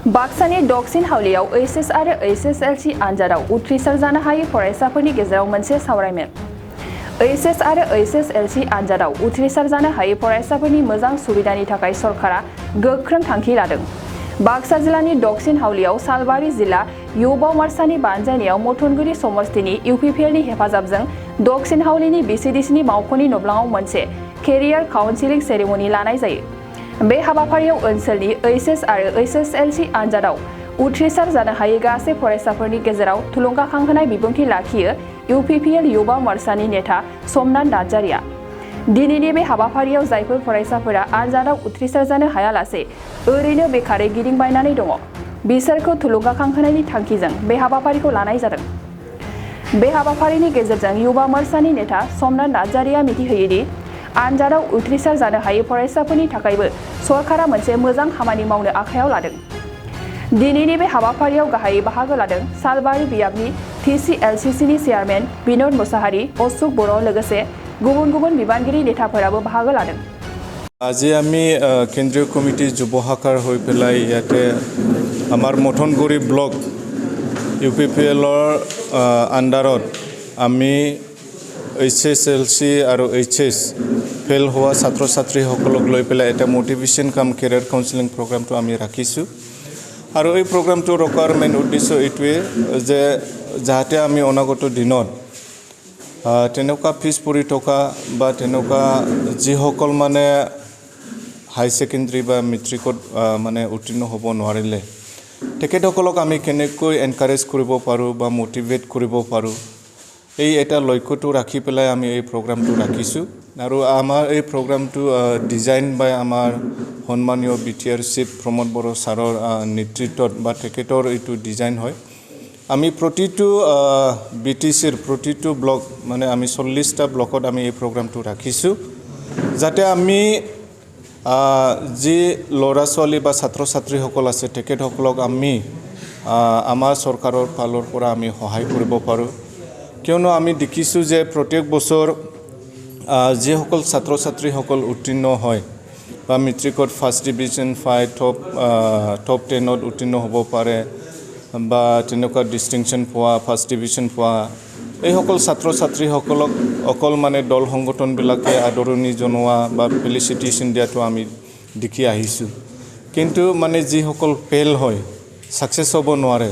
बाक्सानि दक्षिण हावलियाव एचएस आरो एचएसएलसी आनजादाव उथ्रिसार जानो हायै फरायसाफोरनि गेजेराव मोनसे सावरायमेल। एचएस आरो एचएसएलसी आनजादाव उथ्रिसार जानो हायै फरायसाफोरनि मोजां सुबिदानि थाखाय सरकारा गोख्रों थांखि लादों। बाक्सा जिल्लानि दक्षिण हावलियाव सालबारि जिल्ला युवा मोर्चानि बानजायनायाव मथनगुरि समस्तिनि इउपिपिएलनि हेफाजाबजों दक्षिण हावलिनि बिसिडिसिनि मावख'नि नब्लाङाव मोनसे केरियार काउन्सिलिं सेरेमनि लानाय जायो। बे हाबाफारियाव ओनसोलनि एचएस आरो एचएसएलसी आनजादाव उथ्रिसार जानो हायै गासै फरायसाफोरनि गेजेराव थुलुंगाखांहोनाय बिबुंथि लाखियो इउपिपिएल युवा मोर्चानि नेता समनाथ नार्जारिया। दिनैनि बे हाबाफारियाव जायफोर फरायसाफोरा आनजादाव उथ्रिसार जानो हायालासे ओरैनो बेखारै गिदिंबायनानै दङ, बिसोरखौ थुलुंगाखांहोनायनि थांखिजों बे हाबाफारिखौ लानाय जादों। बे हाबाफारिनि गेजेरजों युवा मोर्चानि नेता समनाथ नार्जारिया मिथिहोयोदि आनजादाव उथ्रिसार जानो हायै फरायसाफोरनि थाखायबो सरकारा मोनसे मोजां खामानि मावनो आखायाव लादों। दिनैनि बे हाबाफारियाव गाहायै बाहागो लादों सालबारि बियाबनि टिसिएलसिसिनि चेयारमेन बिनोद मुसाहारि, अशोक बर' लोगोसे गुबुन गुबुन बिबानगिरि नेताफोराबो बाहागो लादों। আজি আমি কেন্দ্ৰীয় কমিটি যুৱ শাখাৰ হৈ পেলাই ইয়াতে আমাৰ মথনগুৰি ব্লক ইউপিপিএলৰ আণ্ডাৰত আমি এইচএছএলচি আৰু এইচএছ ফেল হোৱা ছাত্ৰ ছাত্ৰীসকলক লৈ পেলাই এটা মটিভেশ্যন কাম কেৰিয়াৰ কাউন্সেলিং প্ৰগ্ৰামটো আমি ৰাখিছোঁ। আৰু এই প্ৰগ্ৰামটো ৰখাৰ মেইন উদ্দেশ্য এইটোৱে যে যাতে আমি অনাগত দিনত তেনেকুৱা ফিজ পৰি থকা বা তেনেকুৱা যিসকল মানে হাই ছেকেণ্ডেৰী বা মেট্ৰিকত মানে উত্তীৰ্ণ হ'ব নোৱাৰিলে তেখেতসকলক আমি কেনেকৈ এনকাৰেজ কৰিব পাৰোঁ বা মটিভেট কৰিব পাৰোঁ, এই এটা লক্ষ্যটো ৰাখি পেলাই আমি এই প্ৰগ্ৰামটো ৰাখিছোঁ। আৰু আমাৰ এই প্ৰগ্ৰামটো ডিজাইন বাই আমাৰ সন্মানীয় বিটিআৰ চিফ প্ৰমোদ বড়ো ছাৰৰ নেতৃত্বত বা তেখেতৰ এইটো ডিজাইন হয়। আমি প্ৰতিটো বিটিচিৰ প্ৰতিটো ব্লক মানে আমি 40টা ব্লকত আমি এই প্ৰগ্ৰামটো ৰাখিছোঁ, যাতে আমি যি ল'ৰা ছোৱালী বা ছাত্ৰ ছাত্ৰীসকল আছে তেখেতসকলক আমি আমাৰ চৰকাৰৰ ফালৰ পৰা আমি সহায় কৰিব পাৰোঁ। কিয়নো আমি দেখিছোঁ যে প্ৰত্যেক বছৰ যিসকল ছাত্ৰ ছাত্ৰীসকল উত্তীৰ্ণ হয় বা মেট্ৰিকত ফাৰ্ষ্ট ডিভিজন পাই টপ 10ত উত্তীৰ্ণ হ'ব পাৰে বা তেনেকুৱা ডিষ্টিংশ্যন পোৱা ফাৰ্ষ্ট ডিভিজন পোৱা, এইসকল ছাত্ৰ ছাত্ৰীসকলক অকল মানে দল সংগঠনবিলাকে আদৰণি জনোৱা বা ফেলিচিটেশ্যন দিয়াটো আমি দেখি আহিছোঁ। কিন্তু মানে যিসকল ফেইল হয় ছাকচেছ হ'ব নোৱাৰে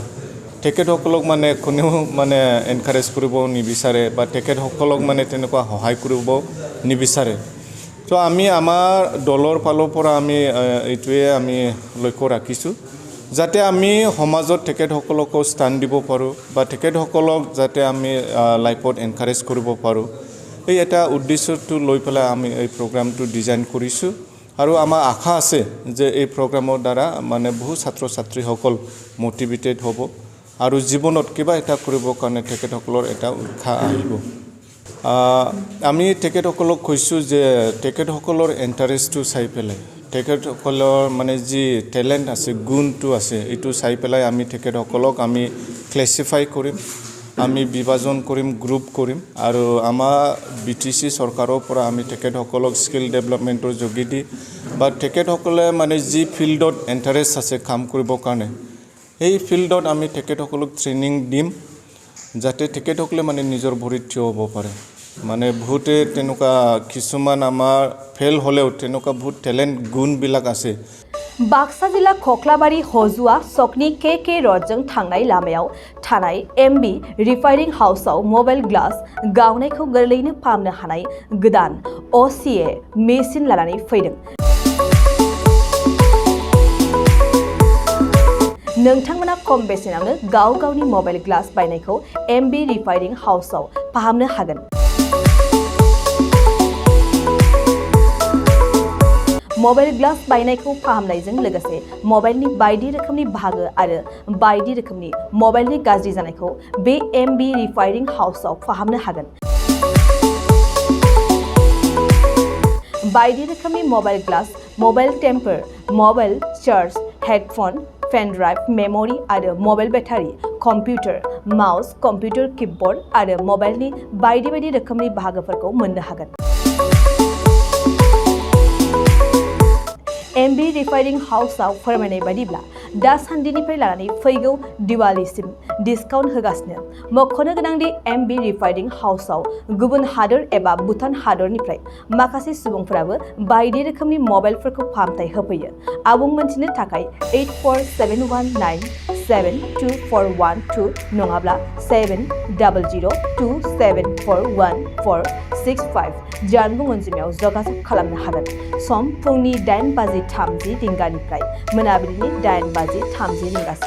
তেখেতসকলক মানে কোনেও মানে এনকাৰেজ কৰিব নিবিচাৰে বা তেখেতসকলক মানে তেনেকুৱা সহায় কৰিব নিবিচাৰে। তো আমি আমাৰ দলৰ ফালৰ পৰা আমি এইটোৱে আমি লক্ষ্য ৰাখিছোঁ যাতে আমি সমাজত তেখেতসকলকো স্থান দিব পাৰোঁ বা তেখেতসকলক যাতে আমি লাইফত এনকাৰেজ কৰিব পাৰোঁ, এই এটা উদ্দেশ্যটো লৈ পেলাই আমি এই প্ৰগ্ৰামটো ডিজাইন কৰিছোঁ। আৰু আমাৰ আশা আছে যে এই প্ৰগ্ৰামৰ দ্বাৰা মানে বহু ছাত্ৰ ছাত্ৰীসকল মটিভেটেড হ'ব আৰু জীৱনত কিবা এটা কৰিবৰ কাৰণে তেখেতসকলৰ এটা উৎসাহ আহিব। আমি তেখেতসকলক কৈছোঁ যে তেখেতসকলৰ ইণ্টাৰেষ্টটো চাই পেলাই তেখেতসকলৰ মানে যি টেলেণ্ট আছে গুণটো আছে এইটো চাই পেলাই আমি তেখেতসকলক আমি ক্লাছিফাই কৰিম, আমি বিভাজন কৰিম, গ্ৰুপ কৰিম আৰু আমাৰ বিটিচি চৰকাৰৰ পৰা আমি তেখেতসকলক স্কিল ডেভেলপমেণ্টৰ যোগেদি বা তেখেতসকলে মানে যি ফিল্ডত ইণ্টাৰেষ্ট আছে কাম কৰিবৰ কাৰণে এই ফিল্ডত আমি তেখেতসকলক ট্ৰেইনিং দিম যাতে তেখেতসকলে মানে নিজৰ ভৰিত থিয় হ'ব পাৰে। মানে বহুতে তেনেকুৱা কিছুমান আমাৰ ফেল হ'লেও তেনেকুৱা বহুত টেলেণ্ট গুণবিলাক আছে। बाक्सा जिल्ला खख्लाबारि हजुआ सकनि के रडजों थांनाय लामायाव थानाय एमबी रिफाइनिं हाउसआव मबाइल ग्लास गावनायखौ गोरलैनो फाहामनो हानाय गोदान असीए मेसिन लानानै फैदों। नोंथांमोना खम बेसेनावनो गाव गावनि मबाइल ग्लास बायनायखौ एमबी रिफाइनिं हाउसआव फाहामनो हागोन। मबाइल ग्लास बायनायखौ फाहामनायजों लोगोसे मबाइलनि बायदि रोखोमनि बाहागो आरो बायदि रोखोमनि मबाइलनि गाज्रि जानायखौ बे एमबी रिफाइनिं हाउसआव फाहामनो हागोन। बायदि रोखोमनि mobile glass, mobile temper, mobile charge, headphone, pen drive, memory आरो mobile battery, computer, mouse, computer keyboard आरो मबाइलनि बायदि रोखोमनि बाहागोफोरखौ मोननो हागोन। एमबि रिफाइनिं हाउसआव फोरमायनाय बायदिब्ला दासान्दिनिफ्राय लानानै फैगौ दिवालीसिम डिसकाउन्ट होगासिनो। मख'नो गोनांदि एमबि रिफाइनिं हाउसआव गुबुन हादोर एबा भुटान हादरनिफ्राय माखासे सुबुंफोराबो बायदि रोखोमनि मबाइलफोरखौ फाहामथाय होफैयो। आबुं मोनथिनो थाखाय 8471972412 नङाब्ला 7002741465 जानबुं अनजिमायाव जगाजग खालामनो हागोन। सम फुंनि 8:30 रिंगानिफ्राय मोनाबिलिनि 8:30 रिंगासिम।